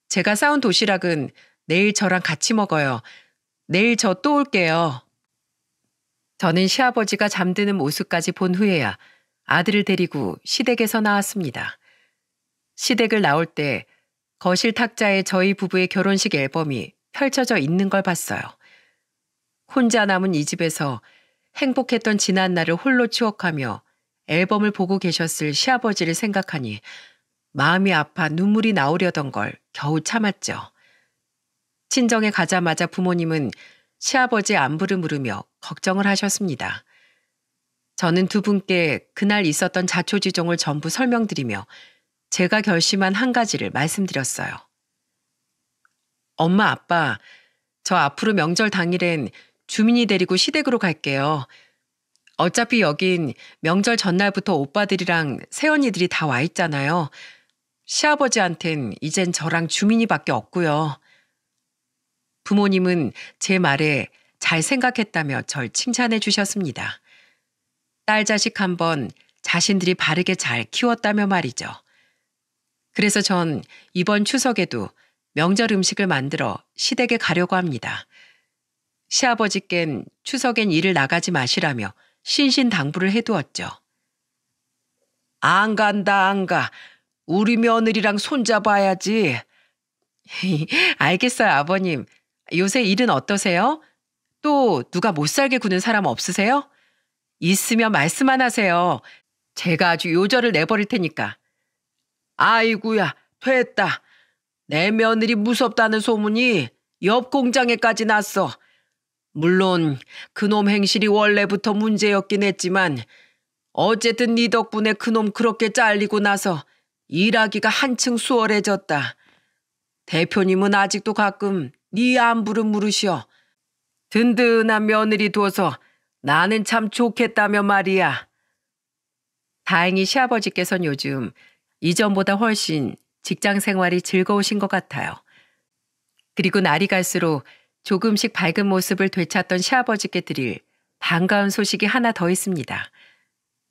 제가 싸운 도시락은 내일 저랑 같이 먹어요. 내일 저 또 올게요. 저는 시아버지가 잠드는 모습까지 본 후에야 아들을 데리고 시댁에서 나왔습니다. 시댁을 나올 때 거실 탁자에 저희 부부의 결혼식 앨범이 펼쳐져 있는 걸 봤어요. 혼자 남은 이 집에서 행복했던 지난 날을 홀로 추억하며 앨범을 보고 계셨을 시아버지를 생각하니 마음이 아파 눈물이 나오려던 걸 겨우 참았죠. 친정에 가자마자 부모님은 시아버지의 안부를 물으며 걱정을 하셨습니다. 저는 두 분께 그날 있었던 자초지종을 전부 설명드리며 제가 결심한 한 가지를 말씀드렸어요. 엄마, 아빠, 저 앞으로 명절 당일엔 주민이 데리고 시댁으로 갈게요. 어차피 여긴 명절 전날부터 오빠들이랑 새언니들이 다 와 있잖아요. 시아버지한텐 이젠 저랑 주민이밖에 없고요. 부모님은 제 말에 잘 생각했다며 절 칭찬해 주셨습니다. 딸 자식 한 번 자신들이 바르게 잘 키웠다며 말이죠. 그래서 전 이번 추석에도 명절 음식을 만들어 시댁에 가려고 합니다. 시아버지껜 추석엔 일을 나가지 마시라며 신신당부를 해두었죠. 안 간다, 안 가. 우리 며느리랑 손잡아야지. 알겠어요, 아버님. 요새 일은 어떠세요? 또 누가 못 살게 구는 사람 없으세요? 있으면 말씀만 하세요. 제가 아주 요절을 내버릴 테니까. 아이구야, 됐다. 내 며느리 무섭다는 소문이 옆 공장에까지 났어. 물론 그놈 행실이 원래부터 문제였긴 했지만 어쨌든 네 덕분에 그놈 그렇게 잘리고 나서 일하기가 한층 수월해졌다. 대표님은 아직도 가끔 네 안부를 물으셔. 든든한 며느리 둬서 나는 참 좋겠다며 말이야. 다행히 시아버지께서는 요즘 이전보다 훨씬 직장 생활이 즐거우신 것 같아요. 그리고 날이 갈수록 조금씩 밝은 모습을 되찾던 시아버지께 드릴 반가운 소식이 하나 더 있습니다.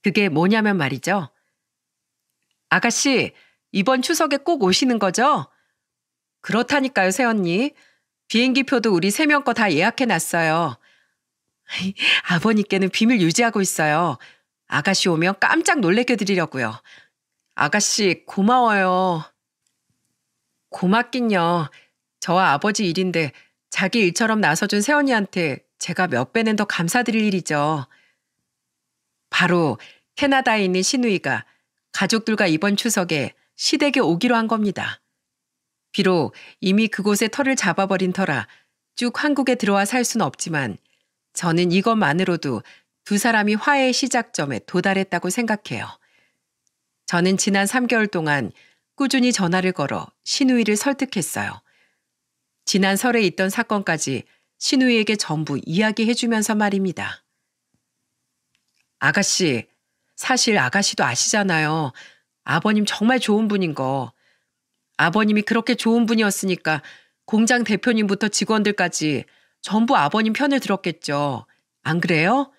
그게 뭐냐면 말이죠. 아가씨, 이번 추석에 꼭 오시는 거죠? 그렇다니까요, 새언니. 비행기표도 우리 3명 거 다 예약해놨어요. 아버님께는 비밀 유지하고 있어요. 아가씨 오면 깜짝 놀래켜 드리려고요. 아가씨 고마워요. 고맙긴요. 저와 아버지 일인데 자기 일처럼 나서준 새언니한테 제가 몇 배는 더 감사드릴 일이죠. 바로 캐나다에 있는 시누이가 가족들과 이번 추석에 시댁에 오기로 한 겁니다. 비록 이미 그곳에 터를 잡아버린 터라 쭉 한국에 들어와 살 수는 없지만 저는 이것만으로도 두 사람이 화해의 시작점에 도달했다고 생각해요. 저는 지난 3개월 동안 꾸준히 전화를 걸어 시누이를 설득했어요. 지난 설에 있던 사건까지 시누이에게 전부 이야기해주면서 말입니다. 아가씨, 사실 아가씨도 아시잖아요. 아버님 정말 좋은 분인 거. 아버님이 그렇게 좋은 분이었으니까 공장 대표님부터 직원들까지 전부 아버님 편을 들었겠죠. 안 그래요?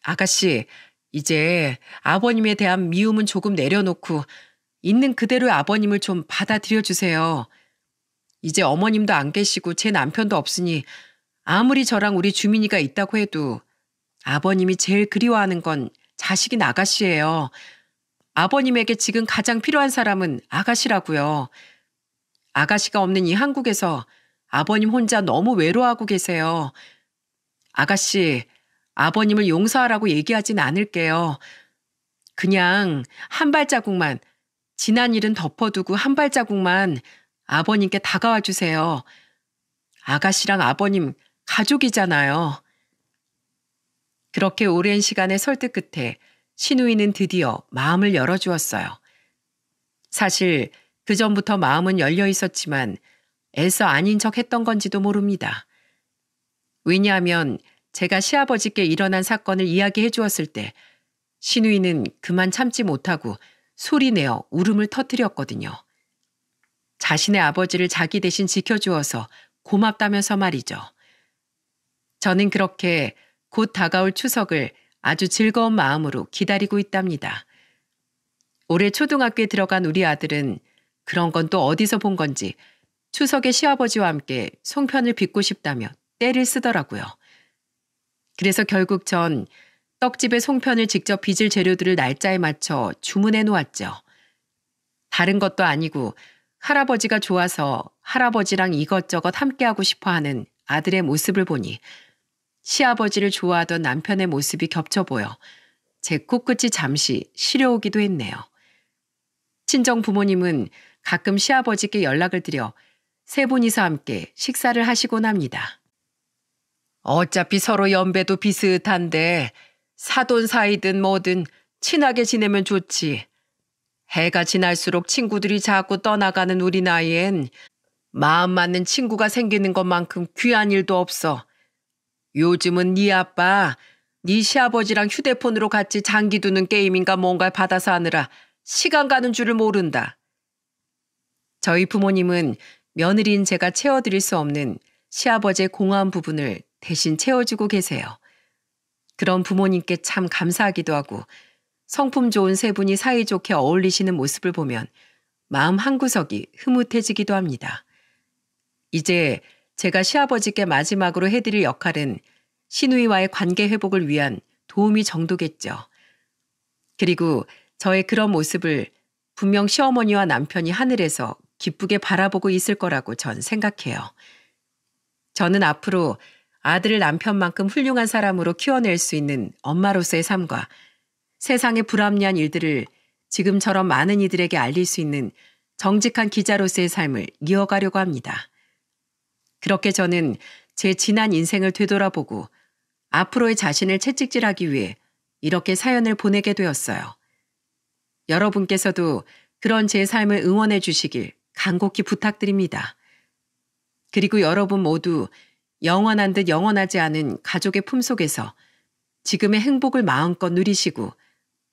아가씨, 이제 아버님에 대한 미움은 조금 내려놓고 있는 그대로의 아버님을 좀 받아들여 주세요. 이제 어머님도 안 계시고 제 남편도 없으니 아무리 저랑 우리 주민이가 있다고 해도 아버님이 제일 그리워하는 건 자식인 아가씨예요. 아버님에게 지금 가장 필요한 사람은 아가씨라고요. 아가씨가 없는 이 한국에서 아버님 혼자 너무 외로워하고 계세요. 아가씨, 아버님을 용서하라고 얘기하진 않을게요. 그냥 한 발자국만, 지난 일은 덮어두고 한 발자국만 아버님께 다가와 주세요. 아가씨랑 아버님 가족이잖아요. 그렇게 오랜 시간의 설득 끝에 신우이는 드디어 마음을 열어주었어요. 사실 그 전부터 마음은 열려 있었지만 애써 아닌 척 했던 건지도 모릅니다. 왜냐하면 제가 시아버지께 일어난 사건을 이야기해 주었을 때 신우이는 그만 참지 못하고 소리내어 울음을 터뜨렸거든요. 자신의 아버지를 자기 대신 지켜주어서 고맙다면서 말이죠. 저는 그렇게 곧 다가올 추석을 아주 즐거운 마음으로 기다리고 있답니다. 올해 초등학교에 들어간 우리 아들은 그런 건 또 어디서 본 건지 추석에 시아버지와 함께 송편을 빚고 싶다며 떼를 쓰더라고요. 그래서 결국 전 떡집에 송편을 직접 빚을 재료들을 날짜에 맞춰 주문해 놓았죠. 다른 것도 아니고 할아버지가 좋아서 할아버지랑 이것저것 함께하고 싶어하는 아들의 모습을 보니 시아버지를 좋아하던 남편의 모습이 겹쳐 보여 제 코끝이 잠시 시려오기도 했네요. 친정 부모님은 가끔 시아버지께 연락을 드려 세 분이서 함께 식사를 하시곤 합니다. 어차피 서로 연배도 비슷한데 사돈 사이든 뭐든 친하게 지내면 좋지. 해가 지날수록 친구들이 자꾸 떠나가는 우리 나이엔 마음 맞는 친구가 생기는 것만큼 귀한 일도 없어. 요즘은 네 아빠, 네 시아버지랑 휴대폰으로 같이 장기 두는 게임인가 뭔가를 받아서 하느라 시간 가는 줄을 모른다. 저희 부모님은 며느리인 제가 채워드릴 수 없는 시아버지의 공허한 부분을 대신 채워주고 계세요. 그런 부모님께 참 감사하기도 하고 성품 좋은 세 분이 사이좋게 어울리시는 모습을 보면 마음 한구석이 흐뭇해지기도 합니다. 이제 제가 시아버지께 마지막으로 해드릴 역할은 신우이와의 관계 회복을 위한 도움이 정도겠죠. 그리고 저의 그런 모습을 분명 시어머니와 남편이 하늘에서 기쁘게 바라보고 있을 거라고 전 생각해요. 저는 앞으로 아들을 남편만큼 훌륭한 사람으로 키워낼 수 있는 엄마로서의 삶과 세상의 불합리한 일들을 지금처럼 많은 이들에게 알릴 수 있는 정직한 기자로서의 삶을 이어가려고 합니다. 그렇게 저는 제 지난 인생을 되돌아보고 앞으로의 자신을 채찍질하기 위해 이렇게 사연을 보내게 되었어요. 여러분께서도 그런 제 삶을 응원해 주시길 간곡히 부탁드립니다. 그리고 여러분 모두 영원한 듯 영원하지 않은 가족의 품속에서 지금의 행복을 마음껏 누리시고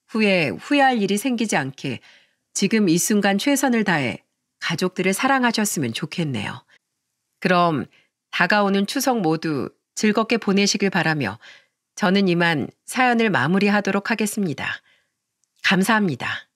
후에 후회할 일이 생기지 않게 지금 이 순간 최선을 다해 가족들을 사랑하셨으면 좋겠네요. 그럼 다가오는 추석 모두 즐겁게 보내시길 바라며 저는 이만 사연을 마무리하도록 하겠습니다. 감사합니다.